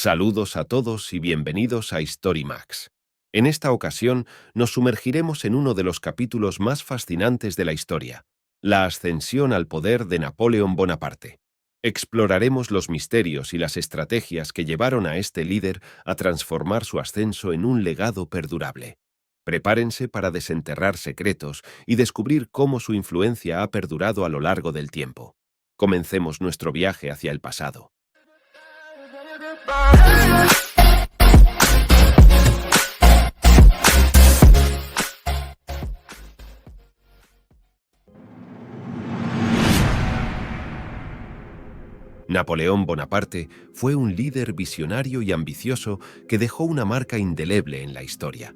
Saludos a todos y bienvenidos a Storymax. En esta ocasión nos sumergiremos en uno de los capítulos más fascinantes de la historia, la ascensión al poder de Napoleón Bonaparte. Exploraremos los misterios y las estrategias que llevaron a este líder a transformar su ascenso en un legado perdurable. Prepárense para desenterrar secretos y descubrir cómo su influencia ha perdurado a lo largo del tiempo. Comencemos nuestro viaje hacia el pasado. Napoleón Bonaparte fue un líder visionario y ambicioso que dejó una marca indeleble en la historia.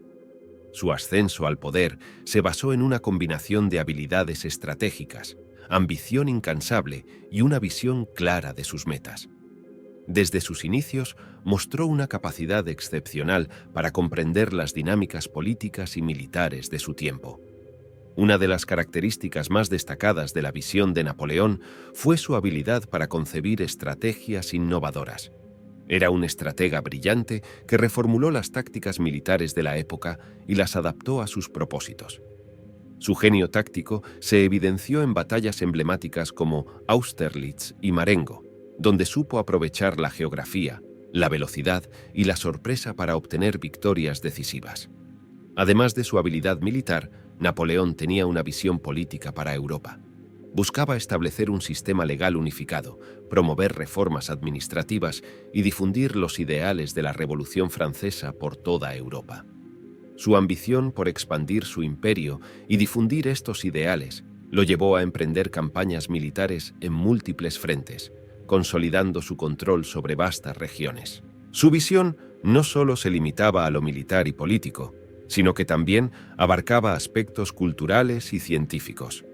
Su ascenso al poder se basó en una combinación de habilidades estratégicas, ambición incansable y una visión clara de sus metas. Desde sus inicios mostró una capacidad excepcional para comprender las dinámicas políticas y militares de su tiempo. Una de las características más destacadas de la visión de Napoleón fue su habilidad para concebir estrategias innovadoras. Era un estratega brillante que reformuló las tácticas militares de la época y las adaptó a sus propósitos. Su genio táctico se evidenció en batallas emblemáticas como Austerlitz y Marengo, donde supo aprovechar la geografía, la velocidad y la sorpresa para obtener victorias decisivas. Además de su habilidad militar, Napoleón tenía una visión política para Europa. Buscaba establecer un sistema legal unificado, promover reformas administrativas y difundir los ideales de la Revolución Francesa por toda Europa. Su ambición por expandir su imperio y difundir estos ideales lo llevó a emprender campañas militares en múltiples frentes, consolidando su control sobre vastas regiones. Su visión no solo se limitaba a lo militar y político, sino que también abarcaba aspectos culturales y científicos.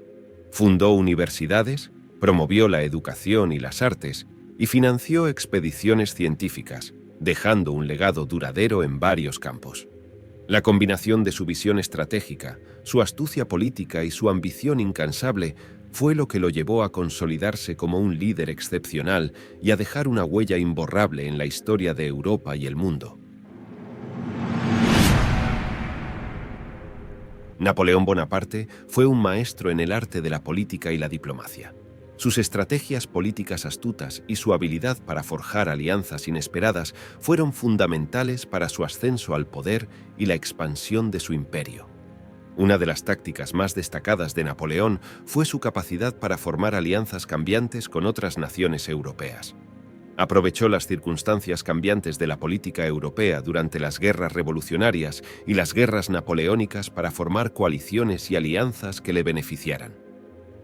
Fundó universidades, promovió la educación y las artes y financió expediciones científicas, dejando un legado duradero en varios campos. La combinación de su visión estratégica, su astucia política y su ambición incansable fue lo que lo llevó a consolidarse como un líder excepcional y a dejar una huella imborrable en la historia de Europa y el mundo. Napoleón Bonaparte fue un maestro en el arte de la política y la diplomacia. Sus estrategias políticas astutas y su habilidad para forjar alianzas inesperadas fueron fundamentales para su ascenso al poder y la expansión de su imperio. Una de las tácticas más destacadas de Napoleón fue su capacidad para formar alianzas cambiantes con otras naciones europeas. Aprovechó las circunstancias cambiantes de la política europea durante las guerras revolucionarias y las guerras napoleónicas para formar coaliciones y alianzas que le beneficiaran.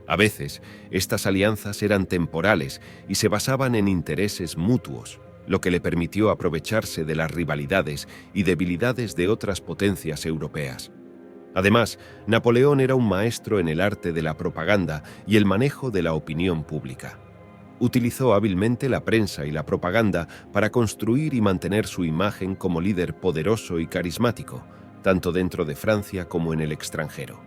A veces, estas alianzas eran temporales y se basaban en intereses mutuos, lo que le permitió aprovecharse de las rivalidades y debilidades de otras potencias europeas. Además, Napoleón era un maestro en el arte de la propaganda y el manejo de la opinión pública. Utilizó hábilmente la prensa y la propaganda para construir y mantener su imagen como líder poderoso y carismático, tanto dentro de Francia como en el extranjero.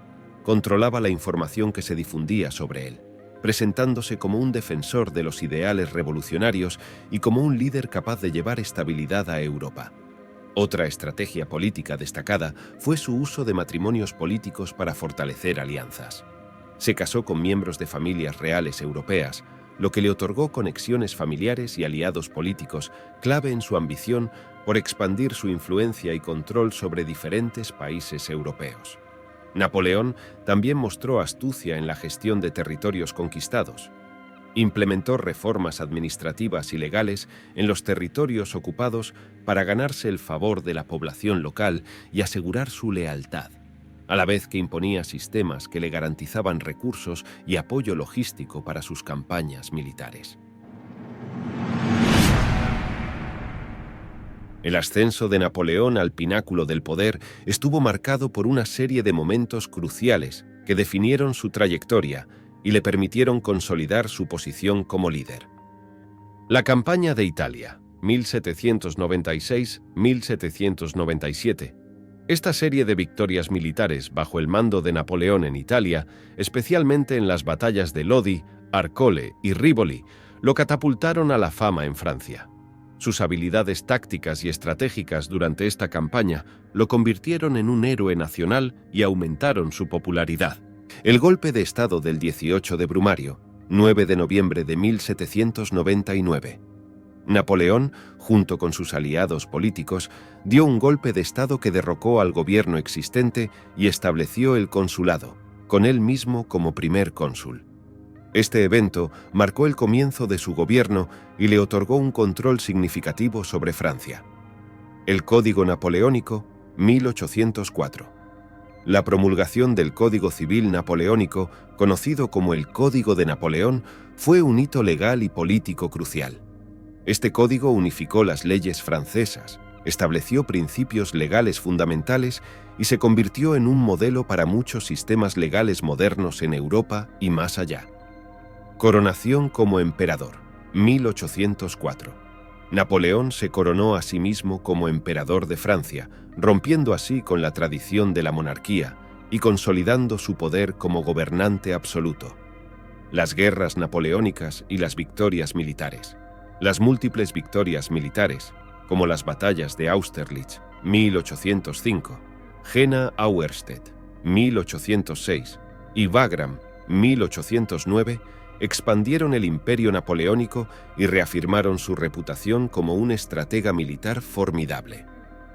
Controlaba la información que se difundía sobre él, presentándose como un defensor de los ideales revolucionarios y como un líder capaz de llevar estabilidad a Europa. Otra estrategia política destacada fue su uso de matrimonios políticos para fortalecer alianzas. Se casó con miembros de familias reales europeas, lo que le otorgó conexiones familiares y aliados políticos clave en su ambición por expandir su influencia y control sobre diferentes países europeos. Napoleón también mostró astucia en la gestión de territorios conquistados. Implementó reformas administrativas y legales en los territorios ocupados para ganarse el favor de la población local y asegurar su lealtad, a la vez que imponía sistemas que le garantizaban recursos y apoyo logístico para sus campañas militares. El ascenso de Napoleón al pináculo del poder estuvo marcado por una serie de momentos cruciales que definieron su trayectoria y le permitieron consolidar su posición como líder. La campaña de Italia, 1796-1797. Esta serie de victorias militares bajo el mando de Napoleón en Italia, especialmente en las batallas de Lodi, Arcole y Rivoli, lo catapultaron a la fama en Francia. Sus habilidades tácticas y estratégicas durante esta campaña lo convirtieron en un héroe nacional y aumentaron su popularidad. El golpe de Estado del 18 de Brumario, 9 de noviembre de 1799. Napoleón, junto con sus aliados políticos, dio un golpe de Estado que derrocó al gobierno existente y estableció el consulado, con él mismo como primer cónsul. Este evento marcó el comienzo de su gobierno y le otorgó un control significativo sobre Francia. El Código Napoleónico, 1804. La promulgación del Código Civil Napoleónico, conocido como el Código de Napoleón, fue un hito legal y político crucial. Este código unificó las leyes francesas, estableció principios legales fundamentales y se convirtió en un modelo para muchos sistemas legales modernos en Europa y más allá. Coronación como emperador, 1804. Napoleón se coronó a sí mismo como emperador de Francia, rompiendo así con la tradición de la monarquía y consolidando su poder como gobernante absoluto. Las guerras napoleónicas y las victorias militares. Las múltiples victorias militares, como las batallas de Austerlitz, 1805, Jena-Auerstedt, 1806, y Wagram, 1809, expandieron el imperio napoleónico y reafirmaron su reputación como un estratega militar formidable.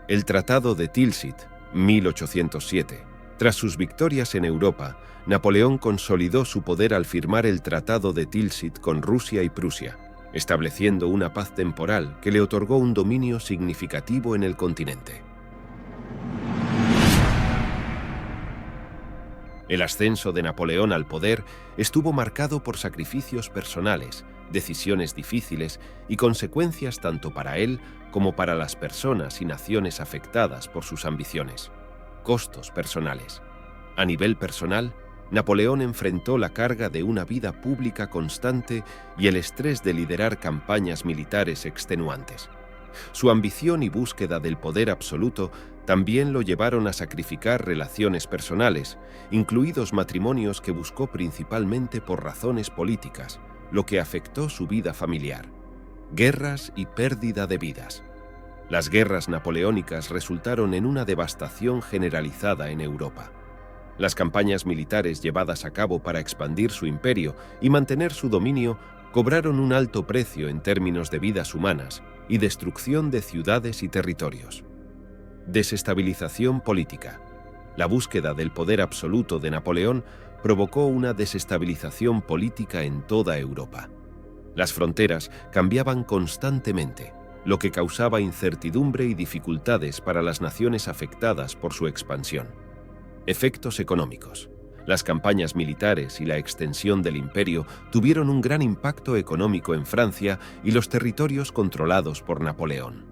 El Tratado de Tilsit, 1807. Tras sus victorias en Europa, Napoleón consolidó su poder al firmar el Tratado de Tilsit con Rusia y Prusia, estableciendo una paz temporal que le otorgó un dominio significativo en el continente. El ascenso de Napoleón al poder estuvo marcado por sacrificios personales, decisiones difíciles y consecuencias tanto para él como para las personas y naciones afectadas por sus ambiciones. Costos personales. A nivel personal, Napoleón enfrentó la carga de una vida pública constante y el estrés de liderar campañas militares extenuantes. Su ambición y búsqueda del poder absoluto también lo llevaron a sacrificar relaciones personales, incluidos matrimonios que buscó principalmente por razones políticas, lo que afectó su vida familiar. Guerras y pérdida de vidas. Las guerras napoleónicas resultaron en una devastación generalizada en Europa. Las campañas militares llevadas a cabo para expandir su imperio y mantener su dominio cobraron un alto precio en términos de vidas humanas y destrucción de ciudades y territorios. Desestabilización política. La búsqueda del poder absoluto de Napoleón provocó una desestabilización política en toda Europa. Las fronteras cambiaban constantemente, lo que causaba incertidumbre y dificultades para las naciones afectadas por su expansión. Efectos económicos. Las campañas militares y la extensión del imperio tuvieron un gran impacto económico en Francia y los territorios controlados por Napoleón.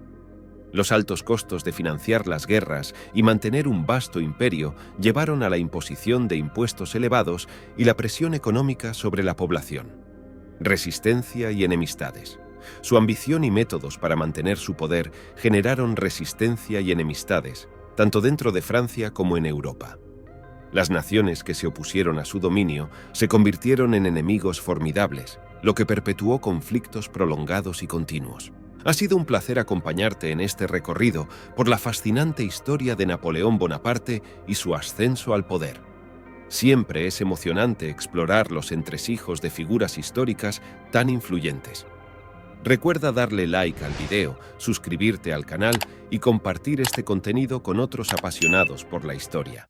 Los altos costos de financiar las guerras y mantener un vasto imperio llevaron a la imposición de impuestos elevados y la presión económica sobre la población. Resistencia y enemistades. Su ambición y métodos para mantener su poder generaron resistencia y enemistades, tanto dentro de Francia como en Europa. Las naciones que se opusieron a su dominio se convirtieron en enemigos formidables, lo que perpetuó conflictos prolongados y continuos. Ha sido un placer acompañarte en este recorrido por la fascinante historia de Napoleón Bonaparte y su ascenso al poder. Siempre es emocionante explorar los entresijos de figuras históricas tan influyentes. Recuerda darle like al video, suscribirte al canal y compartir este contenido con otros apasionados por la historia.